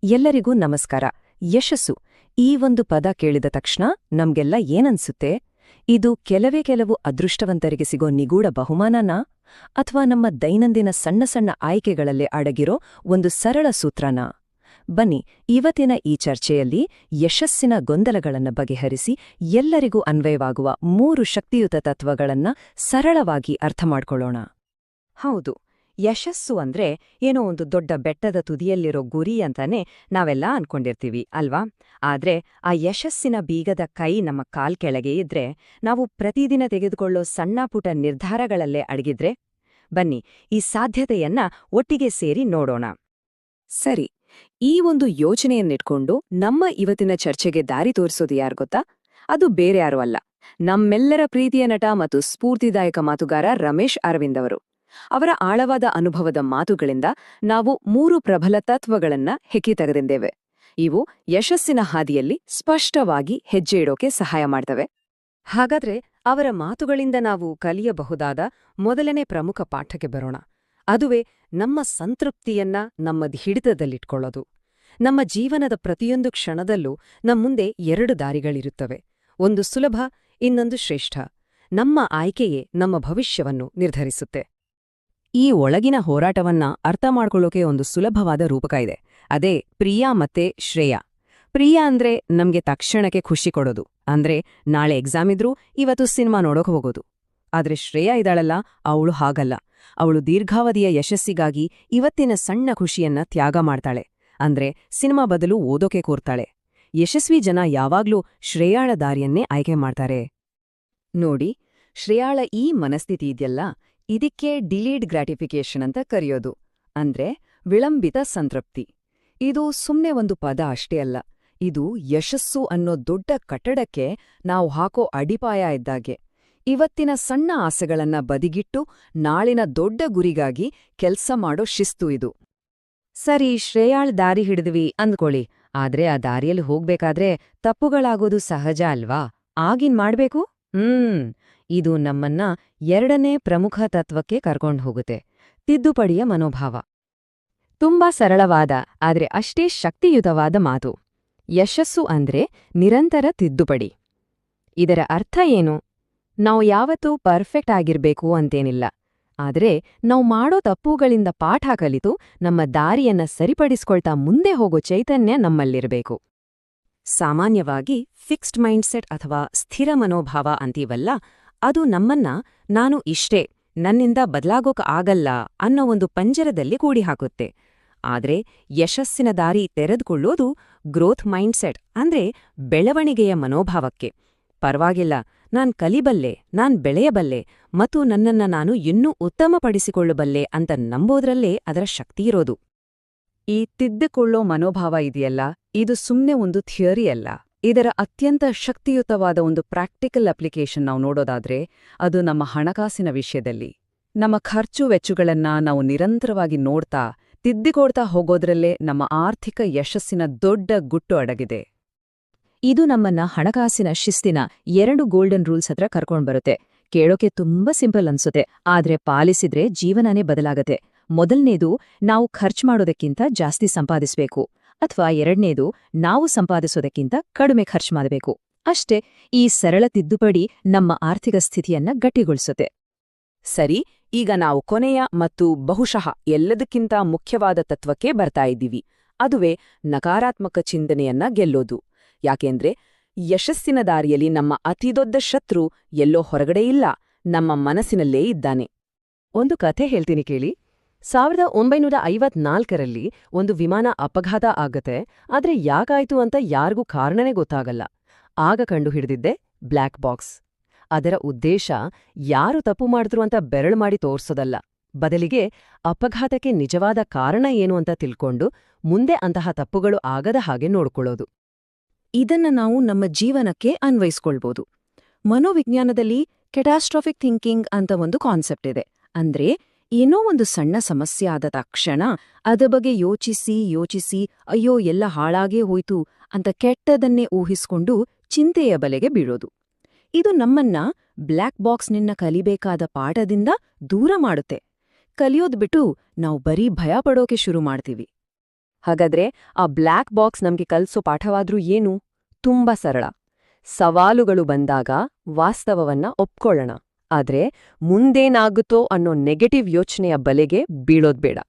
ಎಲ್ಲರಿಗೂ ನಮಸ್ಕಾರ. ಯಶಸ್ಸು ಈ ಒಂದು ಪದ ಕೇಳಿದ ತಕ್ಷಣ ನಮ್ಗೆಲ್ಲ ಏನನ್ಸುತ್ತೆ? ಇದು ಕೆಲವು ಅದೃಷ್ಟವಂತರಿಗೆ ಸಿಗೋ ನಿಗೂಢ ಬಹುಮಾನನಾ? ಅಥವಾ ನಮ್ಮ ದೈನಂದಿನ ಸಣ್ಣ ಸಣ್ಣ ಆಯ್ಕೆಗಳಲ್ಲೇ ಅಡಗಿರೋ ಒಂದು ಸರಳ ಸೂತ್ರನಾ? ಬನ್ನಿ, ಇವತ್ತಿನ ಈ ಚರ್ಚೆಯಲ್ಲಿ ಯಶಸ್ಸಿನ ಗೊಂದಲಗಳನ್ನ ಬಗೆಹರಿಸಿ ಎಲ್ಲರಿಗೂ ಅನ್ವಯವಾಗುವ 3 ಶಕ್ತಿಯುತ ತತ್ವಗಳನ್ನ ಸರಳವಾಗಿ ಅರ್ಥಮಾಡ್ಕೊಳ್ಳೋಣ. ಹೌದು, ಯಶಸ್ಸು ಅಂದ್ರೆ ಏನೋ ಒಂದು ದೊಡ್ಡ ಬೆಟ್ಟದ ತುದಿಯಲ್ಲಿರೋ ಗುರಿ ಅಂತಾನೆ ನಾವೆಲ್ಲ ಅನ್ಕೊಂಡಿರ್ತೀವಿ ಅಲ್ವಾ? ಆದ್ರೆ ಆ ಯಶಸ್ಸಿನ ಬೀಗದ ಕೈ ನಮ್ಮ ಕೆಳಗೆ ಇದ್ರೆ, ನಾವು ಪ್ರತಿದಿನ ತೆಗೆದುಕೊಳ್ಳೋ ಸಣ್ಣಪುಟ ನಿರ್ಧಾರಗಳಲ್ಲೇ ಅಡಗಿದ್ರೆ? ಬನ್ನಿ, ಈ ಸಾಧ್ಯತೆಯನ್ನ ಒಟ್ಟಿಗೆ ಸೇರಿ ನೋಡೋಣ. ಸರಿ, ಈ ಒಂದು ಯೋಚನೆಯನ್ನಿಟ್ಕೊಂಡು ನಮ್ಮ ಇವತ್ತಿನ ಚರ್ಚೆಗೆ ದಾರಿ ತೋರಿಸೋದು ಯಾರು ಗೊತ್ತಾ? ಅದು ಬೇರೆ ಯಾರೂ ಅಲ್ಲ, ನಮ್ಮೆಲ್ಲರ ಪ್ರೀತಿಯ ನಟ ಮತ್ತು ಸ್ಫೂರ್ತಿದಾಯಕ ಮಾತುಗಾರ ರಮೇಶ್ ಅರವಿಂದ್ ಅವರು. ಅವರ ಆಳವಾದ ಅನುಭವದ ಮಾತುಗಳಿಂದ ನಾವು 3 ಪ್ರಬಲ ತತ್ವಗಳನ್ನ ಹೆಕ್ಕಿ ತೆಗೆದಿದ್ದೇವೆ. ಇವು ಯಶಸ್ಸಿನ ಹಾದಿಯಲ್ಲಿ ಸ್ಪಷ್ಟವಾಗಿ ಹೆಜ್ಜೆ ಇಡೋಕೆ ಸಹಾಯ ಮಾಡ್ತವೆ. ಹಾಗಾದ್ರೆ ಅವರ ಮಾತುಗಳಿಂದ ನಾವು ಕಲಿಯಬಹುದಾದ ಮೊದಲನೇ ಪ್ರಮುಖ ಪಾಠಕ್ಕೆ ಬರೋಣ. ಅದುವೇ ನಮ್ಮ ಸಂತೃಪ್ತಿಯನ್ನ ನಮ್ಮ ಹಿಡಿತದಲ್ಲಿಟ್ಕೊಳ್ಳೋದು. ನಮ್ಮ ಜೀವನದ ಪ್ರತಿಯೊಂದು ಕ್ಷಣದಲ್ಲೂ ನಮ್ಮುಂದೆ 2 ದಾರಿಗಳಿರುತ್ತವೆ. ಒಂದು ಸುಲಭ, ಇನ್ನೊಂದು ಶ್ರೇಷ್ಠ. ನಮ್ಮ ಆಯ್ಕೆಯೇ ನಮ್ಮ ಭವಿಷ್ಯವನ್ನು ನಿರ್ಧರಿಸುತ್ತೆ. ಈ ಒಳಗಿನ ಹೋರಾಟವನ್ನ ಅರ್ಥ ಮಾಡ್ಕೊಳ್ಳೋಕೆ ಒಂದು ಸುಲಭವಾದ ರೂಪಕ ಇದೆ. ಅದೇ ಪ್ರಿಯಾ ಮತ್ತೆ ಶ್ರೇಯ. ಪ್ರಿಯಾ ಅಂದ್ರೆ ನಮ್ಗೆ ತಕ್ಷಣಕ್ಕೆ ಖುಷಿ ಕೊಡೋದು, ಅಂದ್ರೆ ನಾಳೆ ಎಕ್ಸಾಮ್ ಇದ್ರೂ ಇವತ್ತು ಸಿನಿಮಾ ನೋಡೋಕೆ ಹೋಗೋದು. ಆದ್ರೆ ಶ್ರೇಯಾ ಇದ್ದಾಳಲ್ಲ, ಅವಳು ಹಾಗಲ್ಲ. ಅವಳು ದೀರ್ಘಾವಧಿಯ ಯಶಸ್ಸಿಗಾಗಿ ಇವತ್ತಿನ ಸಣ್ಣ ಖುಷಿಯನ್ನ ತ್ಯಾಗ ಮಾಡ್ತಾಳೆ. ಅಂದ್ರೆ ಸಿನಿಮಾ ಬದಲು ಓದೋಕೆ ಕೋರ್ತಾಳೆ. ಯಶಸ್ವಿ ಜನ ಯಾವಾಗ್ಲೂ ಶ್ರೇಯಾಳ ದಾರಿಯನ್ನೇ ಆಯ್ಕೆ ಮಾಡ್ತಾರೆ. ನೋಡಿ, ಶ್ರೇಯಾಳ ಈ ಮನಸ್ಥಿತಿ ಇದೆಯಲ್ಲ, ಇದಕ್ಕೆ ಡಿಲೇಡ್ ಗ್ರಾಟಿಫಿಕೇಶನ್ ಅಂತ ಕರೆಯೋದು. ಅಂದ್ರೆ ವಿಳಂಬಿತ ಸಂತೃಪ್ತಿ. ಇದು ಸುಮ್ನೆ ಒಂದು ಪದ ಅಷ್ಟೇ ಅಲ್ಲ, ಇದು ಯಶಸ್ಸು ಅನ್ನೋ ದೊಡ್ಡ ಕಟ್ಟಡಕ್ಕೆ ನಾವು ಹಾಕೋ ಅಡಿಪಾಯ ಇದ್ದಾಗೆ. ಇವತ್ತಿನ ಸಣ್ಣ ಆಸೆಗಳನ್ನ ಬದಿಗಿಟ್ಟು ನಾಳಿನ ದೊಡ್ಡ ಗುರಿಗಾಗಿ ಕೆಲ್ಸ ಮಾಡೋ ಶಿಸ್ತು ಇದು. ಸರಿ, ಶ್ರೇಯಾಳ್ ದಾರಿ ಹಿಡಿದ್ವಿ ಅಂದ್ಕೊಳ್ಳಿ. ಆದ್ರೆ ಆ ದಾರಿಯಲ್ಲಿ ಹೋಗ್ಬೇಕಾದ್ರೆ ತಪ್ಪುಗಳಾಗೋದು ಸಹಜ ಅಲ್ವಾ? ಆಗಿನ್ ಮಾಡ್ಬೇಕು? ಇದು ನಮ್ಮನ್ನ 2ನೇ ಪ್ರಮುಖ ತತ್ವಕ್ಕೆ ಕರ್ಕೊಂಡು ಹೋಗುತ್ತೆ, ತಿದ್ದುಪಡಿಯ ಮನೋಭಾವ. ತುಂಬಾ ಸರಳವಾದ ಆದ್ರೆ ಅಷ್ಟೇ ಶಕ್ತಿಯುತವಾದ ಮಾತು. ಯಶಸ್ಸು ಅಂದ್ರೆ ನಿರಂತರ ತಿದ್ದುಪಡಿ. ಇದರ ಅರ್ಥ ಏನು? ನಾವು ಯಾವತ್ತೂ ಪರ್ಫೆಕ್ಟ್ ಆಗಿರ್ಬೇಕು ಅಂತೇನಿಲ್ಲ. ಆದ್ರೆ ನಾವು ಮಾಡೋ ತಪ್ಪುಗಳಿಂದ ಪಾಠ ಕಲಿತು ನಮ್ಮ ದಾರಿಯನ್ನ ಸರಿಪಡಿಸ್ಕೊಳ್ತಾ ಮುಂದೆ ಹೋಗೋ ಚೈತನ್ಯ ನಮ್ಮಲ್ಲಿರ್ಬೇಕು. ಸಾಮಾನ್ಯವಾಗಿ ಫಿಕ್ಸ್ಡ್ ಮೈಂಡ್ಸೆಟ್ ಅಥವಾ ಸ್ಥಿರ ಮನೋಭಾವ ಅಂತೀವಲ್ಲ, ಅದು ನಮ್ಮನ್ನ ನಾನು ಇಷ್ಟೇ, ನನ್ನಿಂದ ಬದಲಾಗೋಕ ಆಗಲ್ಲ ಅನ್ನೋ ಒಂದು ಪಂಜರದಲ್ಲಿ ಕೂಡಿಹಾಕುತ್ತೆ. ಆದ್ರೆ ಯಶಸ್ಸಿನ ದಾರಿ ತೆರೆದುಕೊಳ್ಳೋದು ಗ್ರೋತ್ ಮೈಂಡ್ಸೆಟ್, ಅಂದ್ರೆ ಬೆಳವಣಿಗೆಯ ಮನೋಭಾವಕ್ಕೆ. ಪರವಾಗಿಲ್ಲ, ನಾನ್ ಕಲಿಬಲ್ಲೆ, ನಾನ್ ಬೆಳೆಯಬಲ್ಲೆ ಮತ್ತು ನನ್ನನ್ನ ನಾನು ಇನ್ನೂ ಉತ್ತಮಪಡಿಸಿಕೊಳ್ಳಬಲ್ಲೆ ಅಂತ ನಂಬೋದ್ರಲ್ಲೇ ಅದರ ಶಕ್ತಿಯಿರೋದು. ಈ ತಿದ್ದುಕೊಳ್ಳೋ ಮನೋಭಾವ ಇದೆಯಲ್ಲ, ಇದು ಸುಮ್ನೆ ಒಂದು ಥಿಯರಿ ಅಲ್ಲ. ಇದರ ಅತ್ಯಂತ ಶಕ್ತಿಯುತವಾದ ಒಂದು ಪ್ರಾಕ್ಟಿಕಲ್ ಅಪ್ಲಿಕೇಶನ್ ನಾವು ನೋಡೋದಾದ್ರೆ ಅದು ನಮ್ಮ ಹಣಕಾಸಿನ ವಿಷಯದಲ್ಲಿ. ನಮ್ಮ ಖರ್ಚು ವೆಚ್ಚಗಳನ್ನ ನಾವು ನಿರಂತರವಾಗಿ ನೋಡ್ತಾ ತಿದ್ದಿಕೊಡ್ತಾ ಹೋಗೋದ್ರಲ್ಲೇ ನಮ್ಮ ಆರ್ಥಿಕ ಯಶಸ್ಸಿನ ದೊಡ್ಡ ಗುಟ್ಟು ಅಡಗಿದೆ. ಇದು ನಮ್ಮನ್ನ ಹಣಕಾಸಿನ ಶಿಸ್ತಿನ 2 ಗೋಲ್ಡನ್ ರೂಲ್ಸ್ ಹತ್ರ ಕರ್ಕೊಂಡ್ಬರುತ್ತೆ. ಕೇಳೋಕೆ ತುಂಬಾ ಸಿಂಪಲ್ ಅನ್ಸುತ್ತೆ, ಆದ್ರೆ ಪಾಲಿಸಿದ್ರೆ ಜೀವನನೇ ಬದಲಾಗತ್ತೆ. ಮೊದಲನೇದು, ನಾವು ಖರ್ಚು ಮಾಡೋದಕ್ಕಿಂತ ಜಾಸ್ತಿ ಸಂಪಾದಿಸ್ಬೇಕು. ಅಥವಾ 2ನೇದು, ನಾವು ಸಂಪಾದಿಸೋದಕ್ಕಿಂತ ಕಡಿಮೆ ಖರ್ಚು ಮಾಡಬೇಕು. ಅಷ್ಟೇ. ಈ ಸರಳ ತಿದ್ದುಪಡಿ ನಮ್ಮ ಆರ್ಥಿಕ ಸ್ಥಿತಿಯನ್ನ ಗಟ್ಟಿಗೊಳಿಸುತ್ತೆ. ಸರಿ, ಈಗ ನಾವು ಕೊನೆಯ ಮತ್ತು ಬಹುಶಃ ಎಲ್ಲದಕ್ಕಿಂತ ಮುಖ್ಯವಾದ ತತ್ವಕ್ಕೆ ಬರ್ತಾ ಇದ್ದೀವಿ. ಅದುವೇ ನಕಾರಾತ್ಮಕ ಚಿಂತನೆಯನ್ನ ಗೆಲ್ಲೋದು. ಯಾಕೆಂದ್ರೆ ಯಶಸ್ಸಿನ ದಾರಿಯಲ್ಲಿ ನಮ್ಮ ಅತಿದೊಡ್ಡ ಶತ್ರು ಎಲ್ಲೋ ಹೊರಗಡೆ ಇಲ್ಲ, ನಮ್ಮ ಮನಸ್ಸಿನಲ್ಲೇ ಇದ್ದಾನೆ. ಒಂದು ಕಥೆ ಹೇಳ್ತೀನಿ ಕೇಳಿ. 1954ರಲ್ಲಿ ಒಂದು ವಿಮಾನ ಅಪಘಾತ ಆಗತ್ತೆ. ಆದ್ರೆ ಯಾಕಾಯ್ತು ಅಂತ ಯಾರಿಗೂ ಕಾರಣನೇ ಗೊತ್ತಾಗಲ್ಲ. ಆಗ ಕಂಡುಹಿಡಿದಿದ್ದೆ ಬ್ಲ್ಯಾಕ್ ಬಾಕ್ಸ್. ಅದರ ಉದ್ದೇಶ ಯಾರು ತಪ್ಪು ಮಾಡಿದ್ರು ಅಂತ ಬೆರಳು ಮಾಡಿ ತೋರ್ಸೋದಲ್ಲ, ಬದಲಿಗೆ ಅಪಘಾತಕ್ಕೆ ನಿಜವಾದ ಕಾರಣ ಏನು ಅಂತ ತಿಳ್ಕೊಂಡು ಮುಂದೆ ಅಂತಹ ತಪ್ಪುಗಳು ಆಗದ ಹಾಗೆ ನೋಡ್ಕೊಳ್ಳೋದು. ಇದನ್ನ ನಾವು ನಮ್ಮ ಜೀವನಕ್ಕೆ ಅನ್ವಯಿಸ್ಕೊಳ್ಬೋದು. ಮನೋವಿಜ್ಞಾನದಲ್ಲಿ ಕೆಟಾಸ್ಟ್ರಾಫಿಕ್ ಥಿಂಕಿಂಗ್ ಅಂತ ಒಂದು ಕಾನ್ಸೆಪ್ಟ್ ಇದೆ. ಅಂದ್ರೆ ಏನೋ ಒಂದು ಸಣ್ಣ ಸಮಸ್ಯೆ ಆದ ತಕ್ಷಣ ಅದ ಬಗ್ಗೆ ಯೋಚಿಸಿ ಅಯ್ಯೋ ಎಲ್ಲ ಹಾಳಾಗೇ ಹೋಯ್ತು ಅಂತ ಕೆಟ್ಟದನ್ನೇ ಊಹಿಸ್ಕೊಂಡು ಚಿಂತೆಯ ಬಲೆಗೆ ಬೀಳೋದು. ಇದು ನಮ್ಮನ್ನ ಬ್ಲ್ಯಾಕ್ ಬಾಕ್ಸ್ನಿಂದ ಕಲಿಬೇಕಾದ ಪಾಠದಿಂದ ದೂರ ಮಾಡುತ್ತೆ. ಕಲಿಯೋದ್ ಬಿಟ್ಟು ನಾವು ಬರೀ ಭಯ ಪಡೋಕೆ ಶುರು ಮಾಡ್ತೀವಿ. ಹಾಗಾದ್ರೆ ಆ ಬ್ಲ್ಯಾಕ್ ಬಾಕ್ಸ್ ನಮ್ಗೆ ಕಲ್ಸೋ ಪಾಠವಾದ್ರೂ ಏನು? ತುಂಬಾ ಸರಳ. ಸವಾಲುಗಳು ಬಂದಾಗ ವಾಸ್ತವವನ್ನ ಒಪ್ಕೊಳ್ಳೋಣ. ಆದ್ರೆ ಮುಂದೇನಾಗುತ್ತೋ ಅನ್ನೋ ನೆಗೆಟಿವ್ ಯೋಚನೆಯ ಬಲೆಗೆ ಬೀಳೋದ್ಬೇಡ.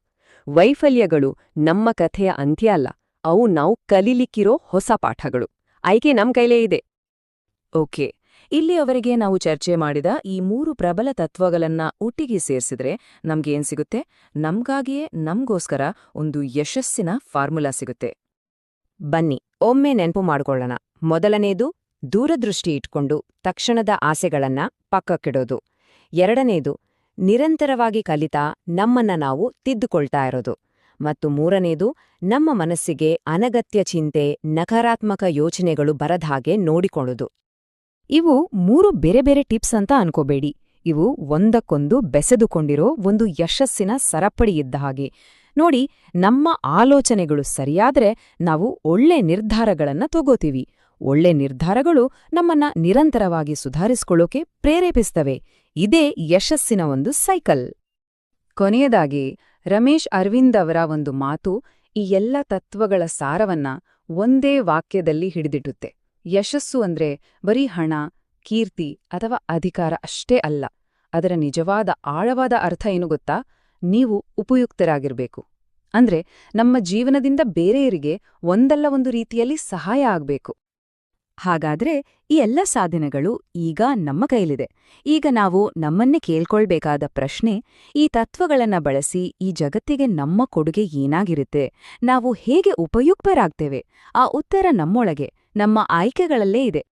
ವೈಫಲ್ಯಗಳು ನಮ್ಮ ಕಥೆಯ ಅಂತ್ಯ ಅಲ್ಲ, ಅವು ನಾವು ಕಲೀಲಿಕ್ಕಿರೋ ಹೊಸ ಪಾಠಗಳು. ಆಯ್ಕೆ ನಮ್ ಕೈಲೇ ಇದೆ. ಓಕೆ, ಇಲ್ಲಿಯವರೆಗೆ ನಾವು ಚರ್ಚೆ ಮಾಡಿದ ಈ 3 ಪ್ರಬಲ ತತ್ವಗಳನ್ನ ಒಟ್ಟಿಗೆ ಸೇರಿಸಿದ್ರೆ ನಮ್ಗೇನ್ ಸಿಗುತ್ತೆ? ನಮ್ಗಾಗಿಯೇ ನಮ್ಗೋಸ್ಕರ ಒಂದು ಯಶಸ್ಸಿನ ಫಾರ್ಮುಲಾ ಸಿಗುತ್ತೆ. ಬನ್ನಿ ಒಮ್ಮೆ ನೆನ್ಪು ಮಾಡ್ಕೊಳ್ಳೋಣ. ಮೊದಲನೇದು, ದೂರದೃಷ್ಟಿ ಇಟ್ಕೊಂಡು ತಕ್ಷಣದ ಆಸೆಗಳನ್ನ ಪಕ್ಕಕ್ಕಿಡೋದು. ಎರಡನೇದು, ನಿರಂತರವಾಗಿ ಕಲಿತಾ ನಮ್ಮನ್ನ ನಾವು ತಿದ್ದುಕೊಳ್ತಾ ಇರೋದು. ಮತ್ತು ಮೂರನೇದು, ನಮ್ಮ ಮನಸ್ಸಿಗೆ ಅನಗತ್ಯ ಚಿಂತೆ, ನಕಾರಾತ್ಮಕ ಯೋಚನೆಗಳು ಬರದ್ ಹಾಗೆ ನೋಡಿಕೊಳ್ಳೋದು. ಇವು 3 ಬೇರೆ ಬೇರೆ ಟಿಪ್ಸ್ ಅಂತ ಅನ್ಕೋಬೇಡಿ. ಇವು ಒಂದಕ್ಕೊಂದು ಬೆಸೆದುಕೊಂಡಿರೋ ಒಂದು ಯಶಸ್ಸಿನ ಸರಪಳಿ ಇದ್ದ ಹಾಗೆ. ನೋಡಿ, ನಮ್ಮ ಆಲೋಚನೆಗಳು ಸರಿಯಾದ್ರೆ ನಾವು ಒಳ್ಳೆ ನಿರ್ಧಾರಗಳನ್ನ ತಗೋತೀವಿ. ಒಳ್ಳೆ ನಿರ್ಧಾರಗಳು ನಮ್ಮನ್ನ ನಿರಂತರವಾಗಿ ಸುಧಾರಿಸ್ಕೊಳ್ಳೋಕೆ ಪ್ರೇರೇಪಿಸ್ತವೆ. ಇದೇ ಯಶಸ್ಸಿನ ಒಂದು ಸೈಕಲ್. ಕೊನೆಯದಾಗಿ ರಮೇಶ್ ಅರವಿಂದ್ ಅವರ ಒಂದು ಮಾತು ಈ ಎಲ್ಲ ತತ್ವಗಳ ಸಾರವನ್ನ ಒಂದೇ ವಾಕ್ಯದಲ್ಲಿ ಹಿಡಿದಿಟ್ಟುತ್ತೆ. ಯಶಸ್ಸು ಅಂದ್ರೆ ಬರೀ ಹಣ, ಕೀರ್ತಿ ಅಥವಾ ಅಧಿಕಾರ ಅಷ್ಟೇ ಅಲ್ಲ. ಅದರ ನಿಜವಾದ ಆಳವಾದ ಅರ್ಥ ಏನು ಗೊತ್ತಾ? ನೀವು ಉಪಯುಕ್ತರಾಗಿರ್ಬೇಕು. ಅಂದ್ರೆ ನಮ್ಮ ಜೀವನದಿಂದ ಬೇರೆಯವರಿಗೆ ಒಂದಲ್ಲ ಒಂದು ರೀತಿಯಲ್ಲಿ ಸಹಾಯ ಆಗ್ಬೇಕು. ಹಾಗಾದ್ರೆ ಈ ಎಲ್ಲ ಸಾಧನೆಗಳು ಈಗ ನಮ್ಮ ಕೈಲಿದೆ. ಈಗ ನಾವು ನಮ್ಮನ್ನೇ ಕೇಳ್ಕೊಳ್ಬೇಕಾದ ಪ್ರಶ್ನೆ, ಈ ತತ್ವಗಳನ್ನ ಬಳಸಿ ಈ ಜಗತ್ತಿಗೆ ನಮ್ಮ ಕೊಡುಗೆ ಏನಾಗಿರುತ್ತೆ? ನಾವು ಹೇಗೆ ಉಪಯುಕ್ತರಾಗ್ತೇವೆ? ಆ ಉತ್ತರ ನಮ್ಮೊಳಗೆ, ನಮ್ಮ ಆಯ್ಕೆಗಳಲ್ಲೇ ಇದೆ.